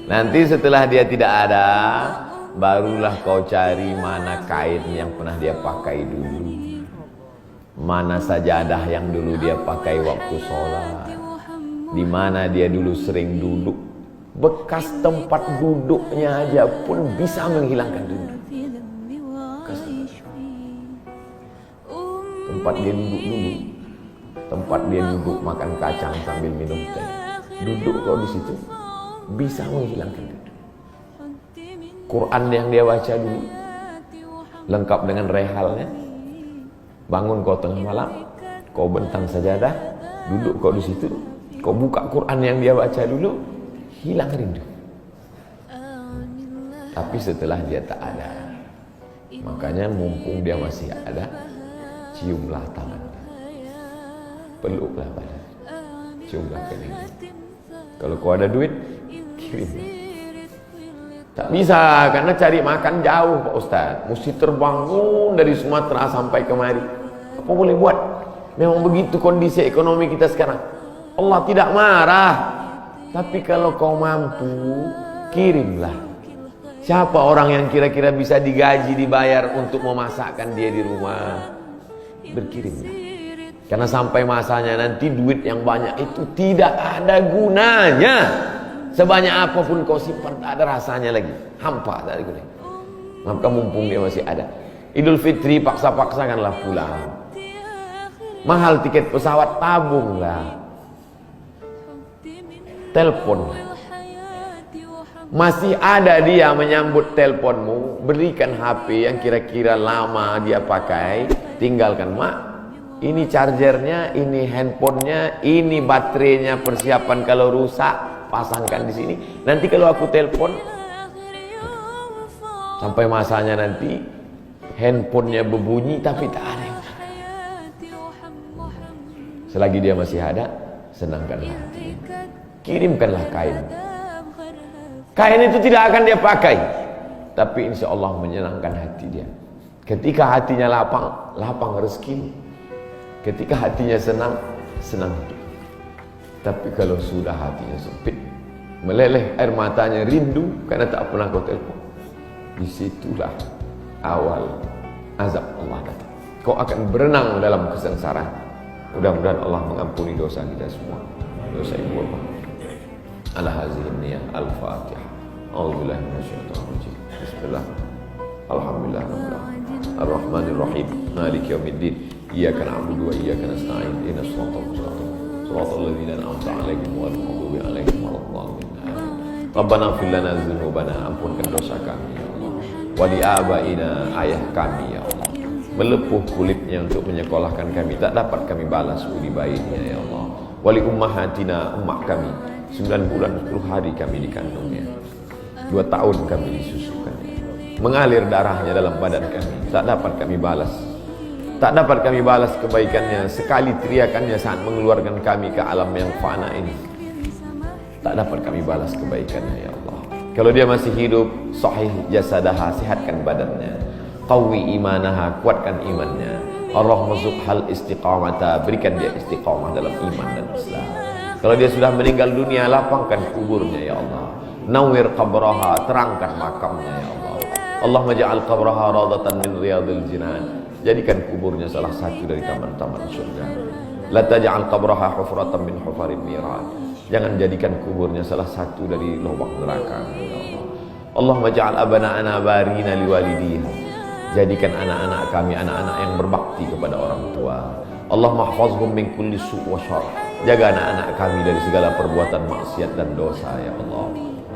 Nanti setelah dia tidak ada, barulah kau cari mana kain yang pernah dia pakai dulu, mana sajadah yang dulu dia pakai waktu sholat, di mana dia dulu sering duduk. Bekas tempat duduknya aja pun bisa menghilangkan duduk. Tempat dia duduk dulu, tempat dia duduk makan kacang sambil minum teh, duduk kau di situ bisa menghilangkan duduk. Quran yang dia baca dulu lengkap dengan rehalnya. Bangun kau tengah malam, kau bentang sajadah, duduk kau di situ, kau buka Quran yang dia baca dulu, hilang rindu. Tapi setelah dia tak ada, makanya mumpung dia masih ada, ciumlah tangan, peluklah badan, ciumlah kening. Kalau kau ada duit, kirim. Tak bisa, karena cari makan jauh Pak Ustaz. Mesti terbangun dari Sumatera sampai kemari. Apa boleh buat? Memang begitu kondisi ekonomi kita sekarang. Allah tidak marah. Tapi kalau kau mampu, kirimlah. Siapa orang yang kira-kira bisa digaji, dibayar untuk memasakkan dia di rumah? Berkirimlah. Karena sampai masanya nanti duit yang banyak itu tidak ada gunanya. Sebanyak apapun kau simpan, tak ada rasanya lagi, hampa, tak ada gunanya. Maka mumpung dia masih ada, Idul Fitri paksa-paksakanlah pulang. Mahal tiket pesawat, tabunglah. Telepon. Masih ada dia menyambut teleponmu, berikan HP yang kira-kira lama dia pakai, tinggalkan. Mak, ini chargernya, ini handphonenya, ini baterainya, persiapan kalau rusak, pasangkan di sini. Nanti kalau aku telepon, sampai masanya nanti handphonenya berbunyi tapi tak ada yang pakai. Selagi dia masih ada, senangkanlah hati. Kirimkanlah kain. Kain itu tidak akan dia pakai, tapi insya Allah menyenangkan hati dia. Ketika hatinya lapang, lapang rezeki. Ketika hatinya senang, senang hidup. Tapi kalau sudah hatinya sempit, meleleh air matanya rindu karena tak pernah kau telepon, disitulah awal azab Allah datang. Kau akan berenang dalam kesengsaraan. Mudah-mudahan Allah mengampuni dosa kita semua, dosa ibu bapa. Ala hazihi niyah al-Fatihah. A'udzubillahi minasyaitonir rajim. Bismillah. Alhamdulillah rabbil alamin. Ar-Rahmanir Rahim. Maliki yaumiddin. Iyyaka na'budu wa iyyaka nasta'in. Ihdinas siratal mustaqim. Shiratal ladzina an'amta 'alaihim ghairil maghdubi 'alaihim waladdallin. Rabbana ighfir lana dzunubana, ampunkan dosa kami ya Allah. Wa li abaina, ayah kami ya Allah. Melepuh kulitnya untuk menyekolahkan kami, tak dapat kami balas budi baiknya ya Allah. Wa li ummahatina, emak kami, 9 bulan 10 hari kami dikandungnya, 2 tahun kami disusukan, mengalir darahnya dalam badan kami, tak dapat kami balas. Tak dapat kami balas kebaikannya, sekali teriakannya saat mengeluarkan kami ke alam yang fana ini. Tak dapat kami balas kebaikannya ya Allah. Kalau dia masih hidup, sahih jasadaha, sihatkan badannya. Qawi imanaha, kuatkan imannya. Ar-rahmazuk hal istiqamata, berikan dia istiqamah dalam iman dan Islam. Kalau dia sudah meninggal dunia, lapangkan kuburnya ya Allah. Nawwir qabraha, terangkan makamnya ya Allah. Allahumma ja'al qabraha radatan min riyadil jinan. Jadikan kuburnya salah satu dari taman-taman surga. La taj'al qabraha hufratan min hufarin niran. Jangan jadikan kuburnya salah satu dari lubang neraka ya Allah. Allahumma ja'al abana'ana barina liwalidiha. Jadikan anak-anak kami anak-anak yang berbakti kepada orang tua. Allahumma hafazhum min kulli su' wa syarr. Jaga anak-anak kami dari segala perbuatan maksiat dan dosa ya Allah.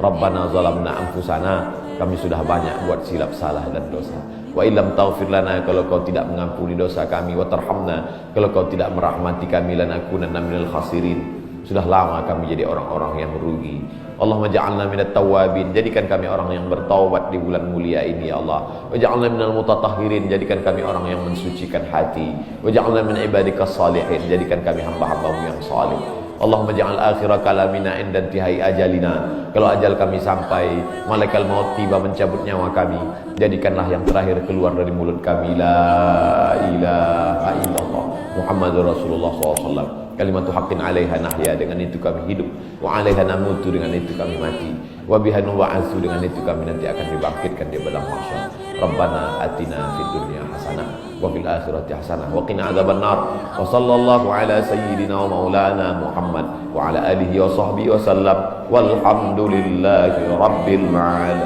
Rabbana zalamna anfusana, kami sudah banyak buat silap salah dan dosa. Wa illam taghfir lana, kalau kau tidak mengampuni dosa kami, wa tarhamna, kalau kau tidak merahmati kami, lanakunanna minal khasirin, sudah lama kami jadi orang-orang yang rugi. Allahumma ja'alna minat tawabin, jadikan kami orang yang bertaubat di bulan mulia ini ya Allah. Wa ja'alna minal mutatahhirin, jadikan kami orang yang mensucikan hati. Wa ja'alna min ibadikas salihin, jadikan kami hamba-hambamu yang salih. Allahumma ja'al akhira kalamina inda intihai ajalina, kalau ajal kami sampai, malaikat maut tiba mencabut nyawa kami, jadikanlah yang terakhir keluar dari mulut kami la ilaha illallah Muhammadur Rasulullah SAW. Kalimatu haqqin 'alaiha nahya, dengan itu kami hidup. Wa 'alaiha namutu, dengan itu kami mati. Wa biha nub'atsu, dengan itu kami nanti akan dibangkitkan di padang mahsyar. Rabbana atina fid dunya hasanah wa fil akhirati hasanah wa qina adzabannar. Wa sallallahu ala sayyidina wa maulana Muhammad wa ala alihi wa sahbihi wa sallam. Walhamdulillahi rabbil alamin.